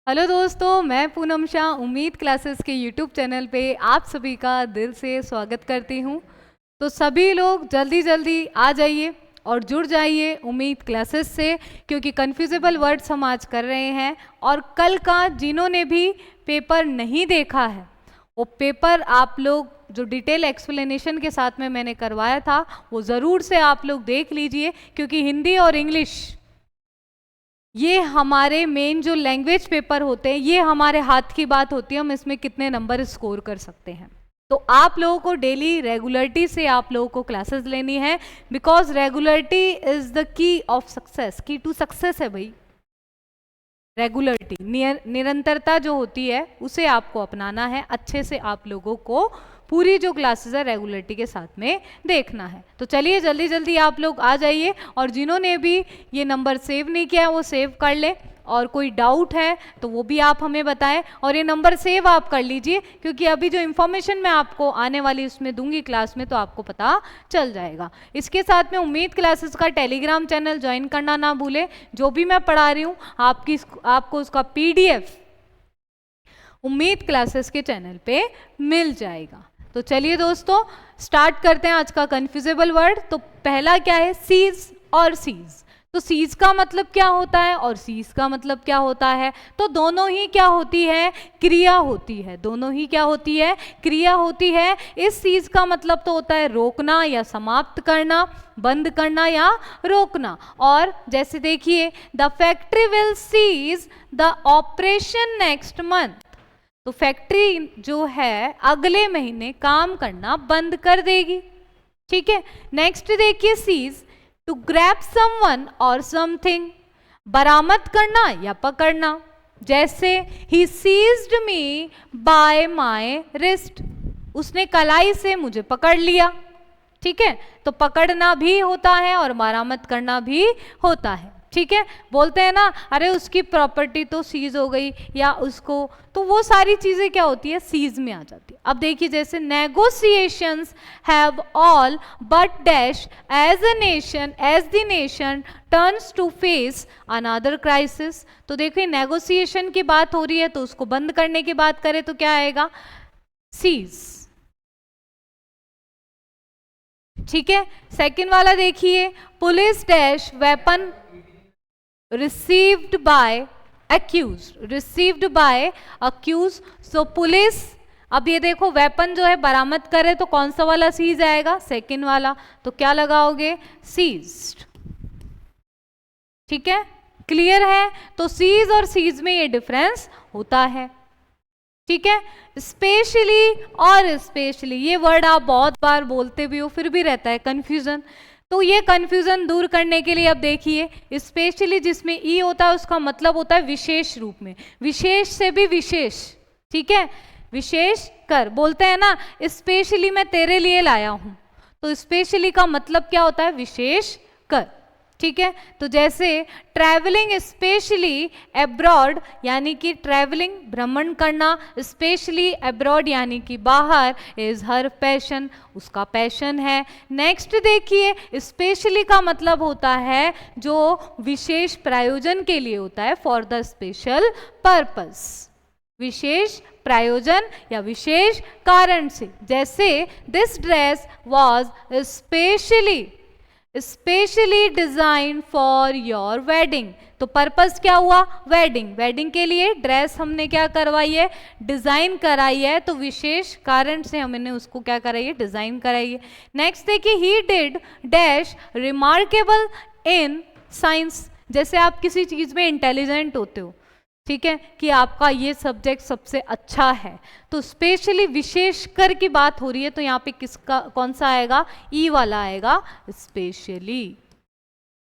Hello दोस्तों, मैं पूनम शाह उम्मीद क्लासेस के यूट्यूब चैनल पे आप सभी का दिल से स्वागत करती हूँ। तो सभी लोग जल्दी जल्दी आ जाइए और जुड़ जाइए उम्मीद क्लासेस से, क्योंकि कन्फ्यूजेबल वर्ड्स हम आज कर रहे हैं। और कल का जिन्होंने भी पेपर नहीं देखा है, वो पेपर आप लोग जो डिटेल एक्सप्लेनेशन के साथ में मैंने करवाया था वो ज़रूर से आप लोग देख लीजिए, क्योंकि हिंदी और इंग्लिश ये हमारे मेन जो लैंग्वेज पेपर होते हैं, ये हमारे हाथ की बात होती है, हम इसमें कितने नंबर स्कोर कर सकते हैं। तो आप लोगों को डेली रेगुलरिटी से आप लोगों को क्लासेस लेनी है, because regularity is the key of success. की टू सक्सेस है भाई रेगुलरिटी, निरंतरता जो होती है उसे आपको अपनाना है। अच्छे से आप लोगों को पूरी जो क्लासेस है रेगुलरिटी के साथ में देखना है। तो चलिए जल्दी जल्दी आप लोग आ जाइए, और जिन्होंने भी ये नंबर सेव नहीं किया वो सेव कर ले, और कोई डाउट है तो वो भी आप हमें बताएं। और ये नंबर सेव आप कर लीजिए, क्योंकि अभी जो इन्फॉर्मेशन मैं आपको आने वाली उसमें दूंगी क्लास में, तो आपको पता चल जाएगा। इसके साथ में उम्मीद क्लासेस का टेलीग्राम चैनल ज्वाइन करना ना भूलें। जो भी मैं पढ़ा रही हूँ आपको उसका PDF उम्मीद क्लासेस के चैनल पे मिल जाएगा। तो चलिए दोस्तों स्टार्ट करते हैं आज का कन्फ्यूजेबल वर्ड। तो पहला क्या है? सीज और सीज। तो सीज का मतलब क्या होता है और सीज का मतलब क्या होता है? तो दोनों ही क्या होती है? क्रिया होती है। दोनों ही क्या होती है? क्रिया होती है। इस सीज का मतलब तो होता है रोकना या समाप्त करना, बंद करना या रोकना। और जैसे देखिए, the factory will cease the operation next month. तो फैक्ट्री जो है अगले महीने काम करना बंद कर देगी। ठीक है। नेक्स्ट देखिए, सीज टू ग्रैब समवन और समथिंग, बरामद करना या पकड़ना। जैसे ही seized me by my wrist, उसने कलाई से मुझे पकड़ लिया। ठीक है। तो पकड़ना भी होता है और बरामद करना भी होता है। ठीक है। बोलते हैं ना, अरे उसकी प्रॉपर्टी तो सीज हो गई, या उसको, तो वो सारी चीजें क्या होती है? सीज में आ जाती है। अब देखिए, जैसे negotiations have all but dash as the nation turns to face another crisis. तो देखिए, नेगोशिएशन की बात हो रही है, तो उसको बंद करने की बात करें तो क्या आएगा? सीज। ठीक है। सेकंड वाला देखिए, police dash weapon received by accused, received by accused. So police, अब ये देखो वेपन जो है बरामद करे तो कौन सा वाला सीज आएगा? सेकंड वाला। तो क्या लगाओगे? सीज्ड। ठीक है, क्लियर है? तो सीज और सीज में ये डिफरेंस होता है। ठीक है। स्पेशली और स्पेशली, ये वर्ड आप बहुत बार बोलते भी हो, फिर भी रहता है कंफ्यूजन। तो ये कंफ्यूजन दूर करने के लिए अब देखिए, स्पेशली जिसमें ई होता है उसका मतलब होता है विशेष रूप में, विशेष से भी विशेष। ठीक है। विशेष कर, बोलते हैं ना स्पेशली मैं तेरे लिए लाया हूं, तो स्पेशली का मतलब क्या होता है? विशेष कर। ठीक है। तो जैसे ट्रैवलिंग स्पेशली अब्रॉड, यानी कि ट्रैवलिंग भ्रमण करना, स्पेशली अब्रॉड यानी कि बाहर, इज हर पैशन, उसका पैशन है। नेक्स्ट देखिए, स्पेशली का मतलब होता है जो विशेष प्रयोजन के लिए होता है, फॉर द स्पेशल पर्पस, विशेष प्रयोजन या विशेष कारण से। जैसे this dress was specially design for your wedding. तो पर्पस क्या हुआ? वेडिंग। वेडिंग के लिए ड्रेस हमने क्या करवाई है? डिजाइन कराई है। तो विशेष कारण से हमने उसको क्या कराई है? डिजाइन कराई है। नेक्स्ट देखिए, he did dash remarkable in science. जैसे आप किसी चीज में इंटेलिजेंट होते हो, ठीक है, कि आपका ये सब्जेक्ट सबसे अच्छा है, तो स्पेशली विशेष कर की बात हो रही है, तो यहाँ पे किसका कौन सा आएगा? ई वाला आएगा, स्पेशली।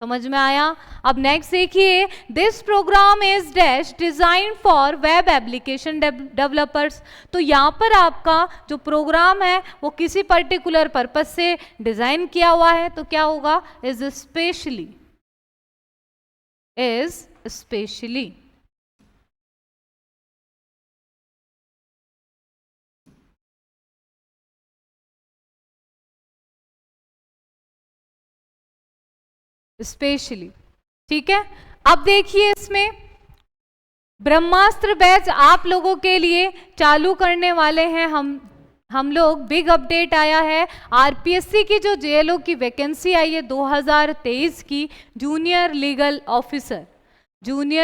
समझ में आया? अब नेक्स्ट देखिए, this program is dash design for web application developers. तो यहाँ पर आपका जो प्रोग्राम है वो किसी पर्टिकुलर पर्पस से डिजाइन किया हुआ है, तो क्या होगा? Is specially, is specially. Specially. ठीक है। अब देखिए इसमें ब्रह्मास्त्र बैच आप लोगों के लिए चालू करने वाले हैं हम लोग। बिग अपडेट आया है, आरपीएससी की जो जेएलओ की वैकेंसी आई है 2023 की, जूनियर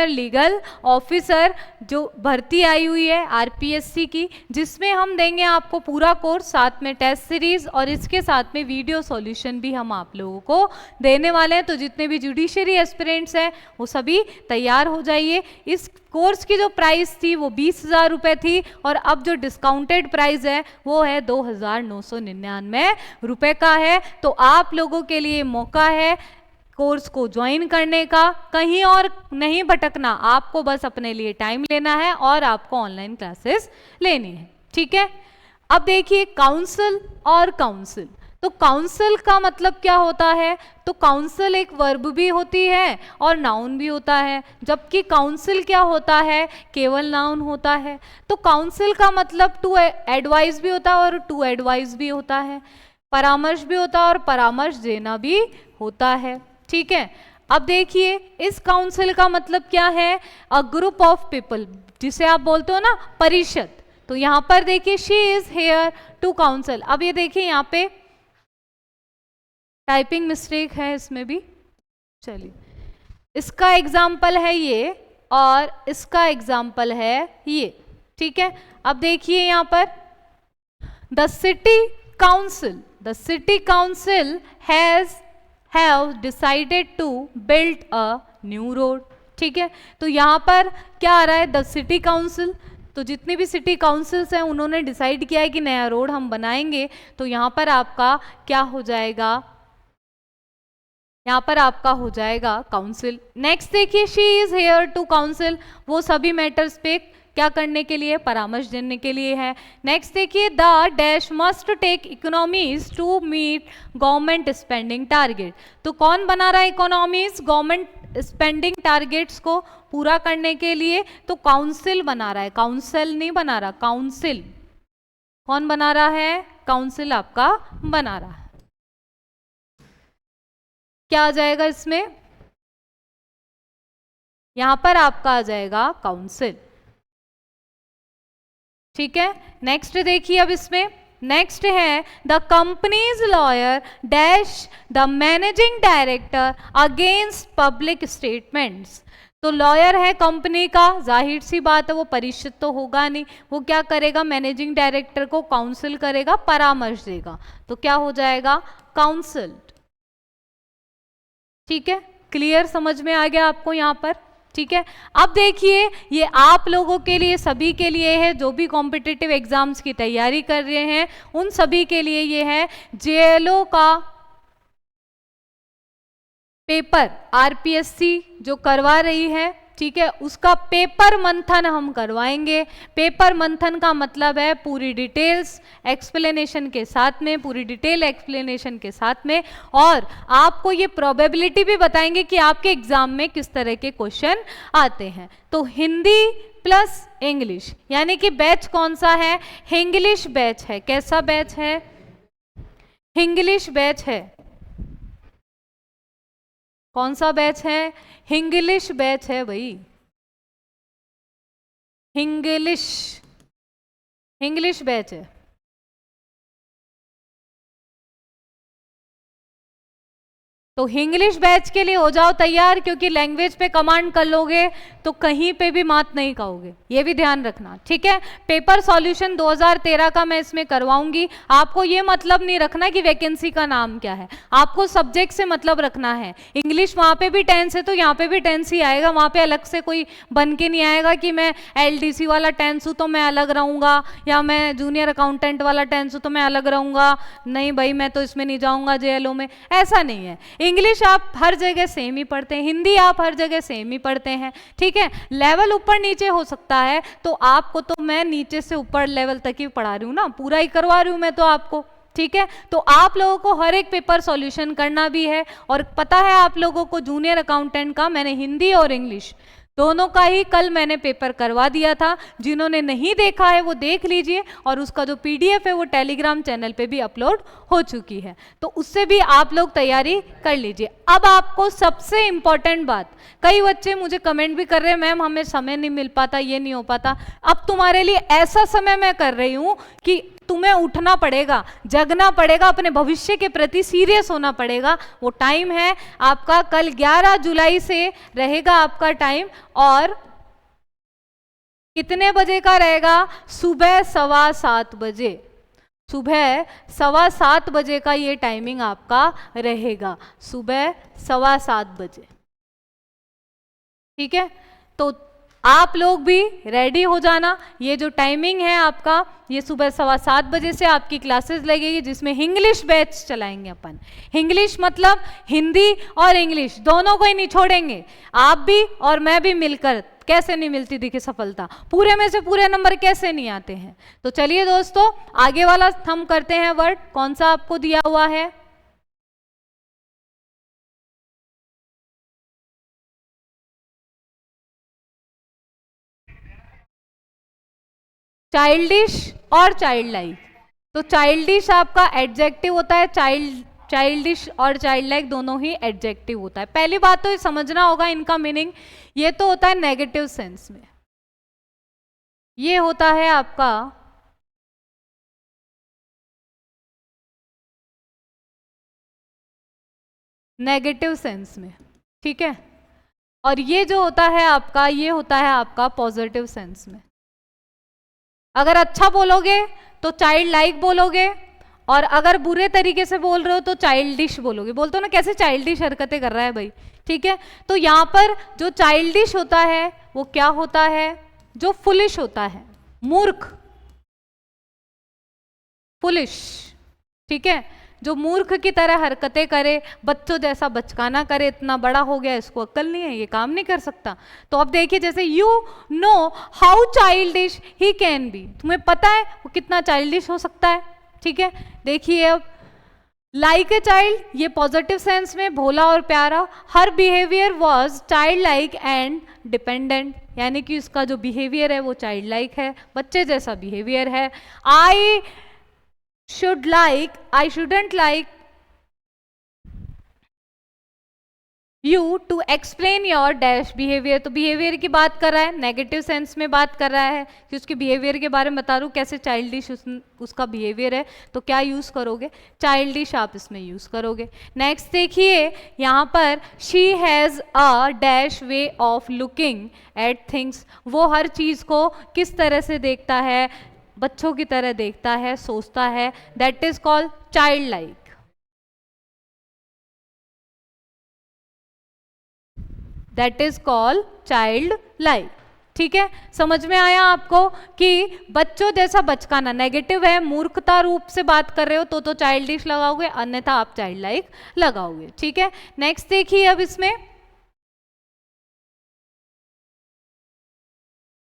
लीगल ऑफिसर जो भर्ती आई हुई है आरपीएससी की, जिसमें हम देंगे आपको पूरा कोर्स, साथ में टेस्ट सीरीज और इसके साथ में वीडियो सॉल्यूशन भी हम आप लोगों को देने वाले हैं। तो जितने भी जुडिशरी एस्पिरेंट्स हैं वो सभी तैयार हो जाइए। इस कोर्स की जो प्राइस थी वो 20,000 रुपये थी और अब जो डिस्काउंटेड प्राइस है वो है 2,999 रुपये का है। तो आप लोगों के लिए मौका है कोर्स को ज्वाइन करने का, कहीं और नहीं भटकना, आपको बस अपने लिए टाइम लेना है और आपको ऑनलाइन क्लासेस लेनी है, ठीक है। अब देखिए काउंसिल और काउंसिल, तो काउंसिल का मतलब क्या होता है, तो काउंसिल एक वर्ब भी होती है और नाउन भी होता है, जबकि काउंसिल क्या होता है, केवल नाउन होता है। तो काउंसिल का मतलब टू एडवाइस भी होता है और टू एडवाइस भी होता है, परामर्श भी होता है और परामर्श देना भी होता है, ठीक है। अब देखिए इस काउंसिल का मतलब क्या है, अ ग्रुप ऑफ पीपल, जिसे आप बोलते हो ना परिषद। तो यहां पर देखिए she is here to counsel. अब ये देखिए यहाँ पे टाइपिंग मिस्टेक है इसमें भी, चलिए इसका एग्जाम्पल है ये और इसका एग्जाम्पल है ये, ठीक है। अब देखिए यहाँ पर the city council have decided to build a new road, ठीक है। तो यहाँ पर क्या आ रहा है, द सिटी काउंसिल, तो जितनी भी सिटी काउंसिल्स हैं उन्होंने डिसाइड किया है कि नया रोड हम बनाएंगे। तो यहाँ पर आपका क्या हो जाएगा, यहाँ पर आपका हो जाएगा काउंसिल। नेक्स्ट देखिए she is here to counsel, वो सभी मैटर्स पे क्या करने के लिए, परामर्श देने के लिए है। नेक्स्ट देखिए the dash must take economies to meet government spending target, तो कौन बना रहा है इकोनॉमीज, गवर्नमेंट स्पेंडिंग टारगेट्स को पूरा करने के लिए, तो काउंसिल बना रहा है, काउंसिल नहीं बना रहा, काउंसिल कौन बना रहा है, काउंसिल आपका बना रहा है। क्या आ जाएगा इसमें, यहां पर आपका आ जाएगा काउंसिल, ठीक है। नेक्स्ट देखिए अब इसमें नेक्स्ट है the companies lawyer dash the managing director against public statements, तो लॉयर है कंपनी का, जाहिर सी बात है वो परिषद तो होगा नहीं, वो क्या करेगा, मैनेजिंग डायरेक्टर को काउंसिल करेगा, परामर्श देगा, तो क्या हो जाएगा काउंसिल, ठीक है। क्लियर, समझ में आ गया आपको यहाँ पर, ठीक है। अब देखिए ये आप लोगों के लिए, सभी के लिए है, जो भी कॉम्पिटिटिव एग्जाम्स की तैयारी कर रहे हैं उन सभी के लिए ये है जेएलओ का पेपर, आरपीएससी जो करवा रही है, ठीक है, उसका पेपर मंथन हम करवाएंगे। पेपर मंथन का मतलब है पूरी डिटेल्स एक्सप्लेनेशन के साथ में, पूरी डिटेल एक्सप्लेनेशन के साथ में, और आपको ये प्रोबेबिलिटी भी बताएंगे कि आपके एग्जाम में किस तरह के क्वेश्चन आते हैं। तो हिंदी प्लस इंग्लिश, यानी कि बैच कौन सा है, हिंग्लिश बैच है। कैसा बैच है, हिंग्लिश बैच है। कौन सा बैच है, हिंग्लिश बैच है भाई, हिंग्लिश बैच है। तो इंग्लिश बैच के लिए हो जाओ तैयार, क्योंकि लैंग्वेज पे कमांड कर लोगे तो कहीं पे भी मात नहीं खाओगे, ये भी ध्यान रखना, ठीक है। पेपर सॉल्यूशन 2013 का मैं इसमें करवाऊंगी। आपको ये मतलब नहीं रखना कि वैकेंसी का नाम क्या है, आपको सब्जेक्ट से मतलब रखना है। इंग्लिश वहाँ पे भी टेंस है तो यहाँ पे भी टेंस ही आएगा, वहाँ पे अलग से कोई बन के नहीं आएगा कि मैं एलडीसी वाला टेंस हूँ तो मैं अलग रहूँगा, या मैं जूनियर अकाउंटेंट वाला टेंस हूँ तो मैं अलग रहूँगा, नहीं भाई मैं तो इसमें नहीं जाऊँगा जेएलओ में, ऐसा नहीं है। इंग्लिश आप हर जगह सेम ही पढ़ते हैं, हिंदी आप हर जगह सेम ही पढ़ते हैं, ठीक है। लेवल ऊपर नीचे हो सकता है, तो आपको तो मैं नीचे से ऊपर लेवल तक ही पढ़ा रही हूँ ना, पूरा ही करवा रही हूँ मैं तो आपको, ठीक है। तो आप लोगों को हर एक पेपर सॉल्यूशन करना भी है, और पता है आप लोगों को जूनियर अकाउंटेंट का मैंने हिंदी और इंग्लिश दोनों का ही कल मैंने पेपर करवा दिया था। जिन्होंने नहीं देखा है वो देख लीजिए, और उसका जो पीडीएफ है वो टेलीग्राम चैनल पे भी अपलोड हो चुकी है, तो उससे भी आप लोग तैयारी कर लीजिए। अब आपको सबसे इंपॉर्टेंट बात, कई बच्चे मुझे कमेंट भी कर रहे हैं मैम हमें समय नहीं मिल पाता, ये नहीं हो पाता। अब तुम्हारे लिए ऐसा समय मैं कर रही हूं कि तुम्हें उठना पड़ेगा, जगना पड़ेगा, अपने भविष्य के प्रति सीरियस होना पड़ेगा। वो टाइम है आपका कल 11 जुलाई से रहेगा आपका टाइम, और कितने बजे का रहेगा? सुबह 7:15 बजे। सुबह 7:15 बजे का ये टाइमिंग आपका रहेगा, सुबह 7:15 बजे। ठीक है, तो आप लोग भी रेडी हो जाना। ये जो टाइमिंग है आपका, ये सुबह 7:15 बजे से आपकी क्लासेस लगेगी, जिसमें इंग्लिश बैच चलाएंगे अपन। इंग्लिश मतलब हिंदी और इंग्लिश दोनों को ही नहीं छोड़ेंगे, आप भी और मैं भी मिलकर। कैसे नहीं मिलती देखिए सफलता, पूरे में से पूरे नंबर कैसे नहीं आते हैं। तो चलिए दोस्तों, आगे वाला हम करते हैं वर्ड। कौन सा आपको दिया हुआ है? चाइल्डिश और चाइल्ड लाइक। तो चाइल्डिश आपका एडजेक्टिव होता है, चाइल्डिश और चाइल्ड लाइक दोनों ही एडजेक्टिव होता है। पहली बात तो ये समझना होगा इनका मीनिंग, ये तो होता है नेगेटिव सेंस में, ये होता है आपका नेगेटिव सेंस में, ठीक है। और ये जो होता है आपका, ये होता है आपका पॉजिटिव सेंस में। अगर अच्छा बोलोगे तो चाइल्ड लाइक बोलोगे, और अगर बुरे तरीके से बोल रहे हो तो चाइल्डिश बोलोगे। बोलते हो ना कैसे चाइल्डिश हरकतें कर रहा है भाई, ठीक है। तो यहाँ पर जो चाइल्डिश होता है वो क्या होता है? जो फुलिश होता है, मूर्ख, फुलिश, ठीक है। जो मूर्ख की तरह हरकतें करे, बच्चों जैसा बचकाना करे, इतना बड़ा हो गया इसको अक्ल नहीं है, ये काम नहीं कर सकता। तो अब देखिए, जैसे you know how childish he can be, तुम्हें पता है वो कितना चाइल्डिश हो सकता है, ठीक है। देखिए अब लाइक ए चाइल्ड, ये पॉजिटिव सेंस में भोला और प्यारा। हर behaviour was child like and dependent, यानी कि उसका जो बिहेवियर है वो चाइल्ड लाइक है, बच्चे जैसा बिहेवियर है। आई shouldn't like you to explain your dash behavior। तो बिहेवियर की बात कर रहा है, नेगेटिव सेंस में बात कर रहा है कि उसके बिहेवियर के बारे में बता रहा हूँ, कैसे चाइल्डिश उसका बिहेवियर है। तो क्या यूज करोगे? चाइल्डिश आप इसमें यूज करोगे। नेक्स्ट देखिए यहाँ पर, she has a dash way of looking at things, वो हर चीज को किस तरह से देखता है? बच्चों की तरह देखता है, सोचता है। That is called child like, that is called child like, ठीक है। समझ में आया आपको कि बच्चों जैसा बचकाना नेगेटिव है, मूर्खता रूप से बात कर रहे हो तो चाइल्डिश लगाओगे, अन्यथा आप चाइल्ड लाइक लगाओगे, ठीक है। नेक्स्ट देखिए अब इसमें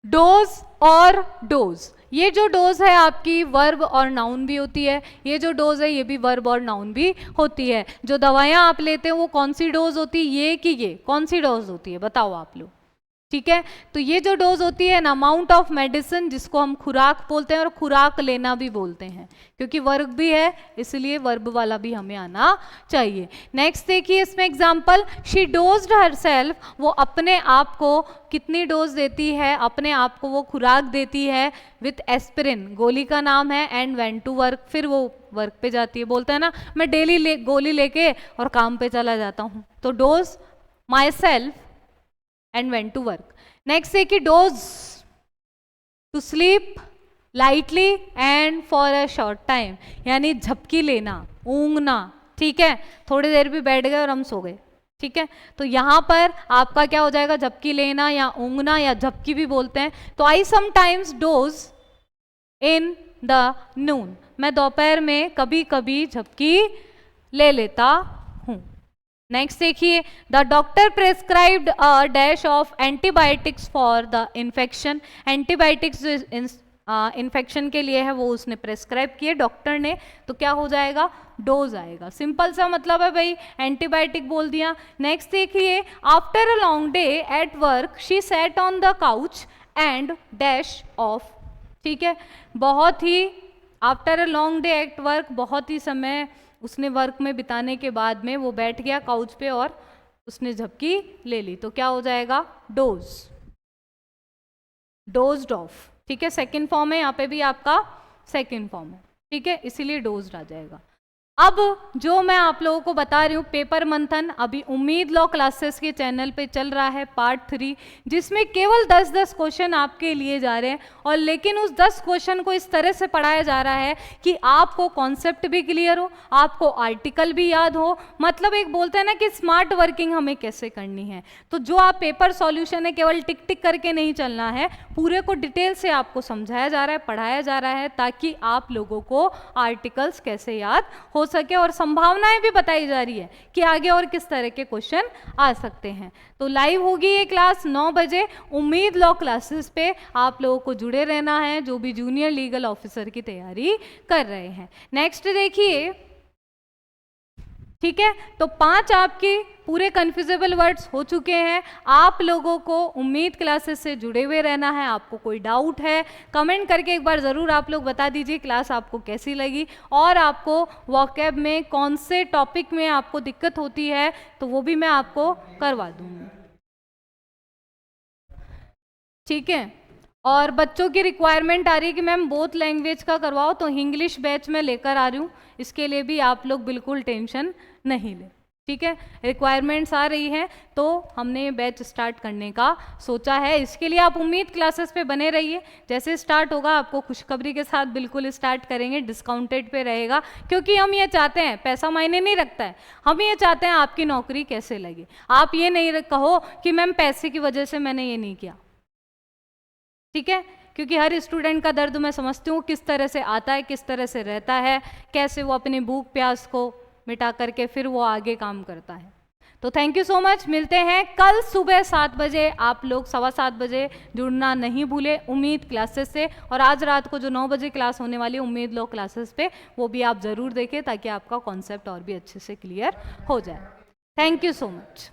डोज और डोज। ये जो डोज है आपकी वर्ब और नाउन भी होती है, ये जो डोज है ये भी वर्ब और नाउन भी होती है। जो दवाइयाँ आप लेते हो वो कौन सी डोज होती है? ये कि ये कौन सी डोज होती है बताओ आप लोग, ठीक है। तो ये जो डोज होती है ना, अमाउंट ऑफ मेडिसिन, जिसको हम खुराक बोलते हैं और खुराक लेना भी बोलते हैं, क्योंकि वर्ब भी है इसलिए वर्ब वाला भी हमें आना चाहिए। नेक्स्ट देखिए इसमें एग्जांपल, शी डोज्ड हरसेल्फ, वो अपने आप को कितनी डोज देती है? अपने आप को वो खुराक देती है विथ एस्पिरिन, गोली का नाम है, एंड वेंट टू वर्क, फिर वो वर्क पे जाती है। बोलता है ना मैं डेली गोली लेके और काम पे चला जाता हूँ, तो dose my self and went to work। next है कि dose to sleep lightly and for a short time, यानी झपकी लेना, ऊँघना, ठीक है। थोड़ी देर भी बैठ गए और हम सो गए, ठीक है। तो यहाँ पर आपका क्या हो जाएगा? झपकी लेना या ऊँघना या झपकी भी बोलते हैं। तो I sometimes doze in the noon, मैं दोपहर में कभी कभी झपकी ले लेता हूँ। नेक्स्ट देखिए, the doctor prescribed a dash of antibiotics for the infection. Antibiotics infection के लिए है वो उसने प्रेस्क्राइब किए डॉक्टर ने, तो क्या हो जाएगा, डोज आएगा। सिंपल सा मतलब है भाई, एंटीबायोटिक बोल दिया। नेक्स्ट देखिए, after a long day at work she sat on the couch and dash off. ठीक है, बहुत ही after a long day at work, बहुत ही समय उसने वर्क में बिताने के बाद में वो बैठ गया काउच पे और उसने झपकी ले ली, तो क्या हो जाएगा, डोज, डोज्ड ऑफ। ठीक है, सेकेंड फॉर्म है, यहाँ पे भी आपका सेकेंड फॉर्म है। ठीक है, इसीलिए डोज्ड आ जाएगा। अब जो मैं आप लोगों को बता रही हूँ पेपर मंथन, अभी उम्मीद लॉ क्लासेस के चैनल पे चल रहा है पार्ट 3, जिसमें केवल 10-10 क्वेश्चन आपके लिए जा रहे हैं, और लेकिन उस 10 क्वेश्चन को इस तरह से पढ़ाया जा रहा है कि आपको कॉन्सेप्ट भी क्लियर हो, आपको आर्टिकल भी याद हो, मतलब एक बोलते हैं ना कि स्मार्ट वर्किंग हमें कैसे करनी है। तो जो आप पेपर सॉल्यूशन है केवल टिक टिक करके नहीं चलना है, पूरे को डिटेल से आपको समझाया जा रहा है, पढ़ाया जा रहा है, ताकि आप लोगों को आर्टिकल्स कैसे याद हो सके, और संभावनाएं भी बताई जा रही है कि आगे और किस तरह के क्वेश्चन आ सकते हैं। तो लाइव होगी ये क्लास 9 बजे उम्मीद लॉ क्लासेस पे, आप लोगों को जुड़े रहना है जो भी जूनियर लीगल ऑफिसर की तैयारी कर रहे हैं। नेक्स्ट देखिए, ठीक है, तो 5 आपके पूरे कन्फ्यूजेबल वर्ड्स हो चुके हैं। आप लोगों को उम्मीद क्लासेस से जुड़े हुए रहना है। आपको कोई डाउट है कमेंट करके एक बार ज़रूर आप लोग बता दीजिए क्लास आपको कैसी लगी, और आपको वॉकैब में कौन से टॉपिक में आपको दिक्कत होती है तो वो भी मैं आपको करवा दूँगी। ठीक है, और बच्चों की रिक्वायरमेंट आ रही है कि मैम बोथ लैंग्वेज का करवाओ, तो इंग्लिश बैच में लेकर आ रही हूँ, इसके लिए भी आप लोग बिल्कुल टेंशन नहीं ले। ठीक है, रिक्वायरमेंट्स आ रही हैं तो हमने ये बैच स्टार्ट करने का सोचा है। इसके लिए आप उम्मीद क्लासेस पे बने रहिए, जैसे स्टार्ट होगा आपको खुशखबरी के साथ बिल्कुल स्टार्ट करेंगे, डिस्काउंटेड पे रहेगा, क्योंकि हम ये चाहते हैं, पैसा मायने नहीं रखता है, हम ये चाहते हैं आपकी नौकरी कैसे लगे। आप ये नहीं कहो कि मैम पैसे की वजह से मैंने ये नहीं किया। ठीक है, क्योंकि हर स्टूडेंट का दर्द मैं समझती हूँ, किस तरह से आता है, किस तरह से रहता है, कैसे वो अपनी भूख प्यास को मिटा करके फिर वो आगे काम करता है। तो थैंक यू सो मच, मिलते हैं कल सुबह 7 बजे। आप लोग 7:15 बजे जुड़ना नहीं भूले उम्मीद क्लासेस से, और आज रात को जो 9 बजे क्लास होने वाली है उम्मीद लॉ क्लासेस पे, वो भी आप ज़रूर देखें ताकि आपका कॉन्सेप्ट और भी अच्छे से क्लियर हो जाए। Thank you so much.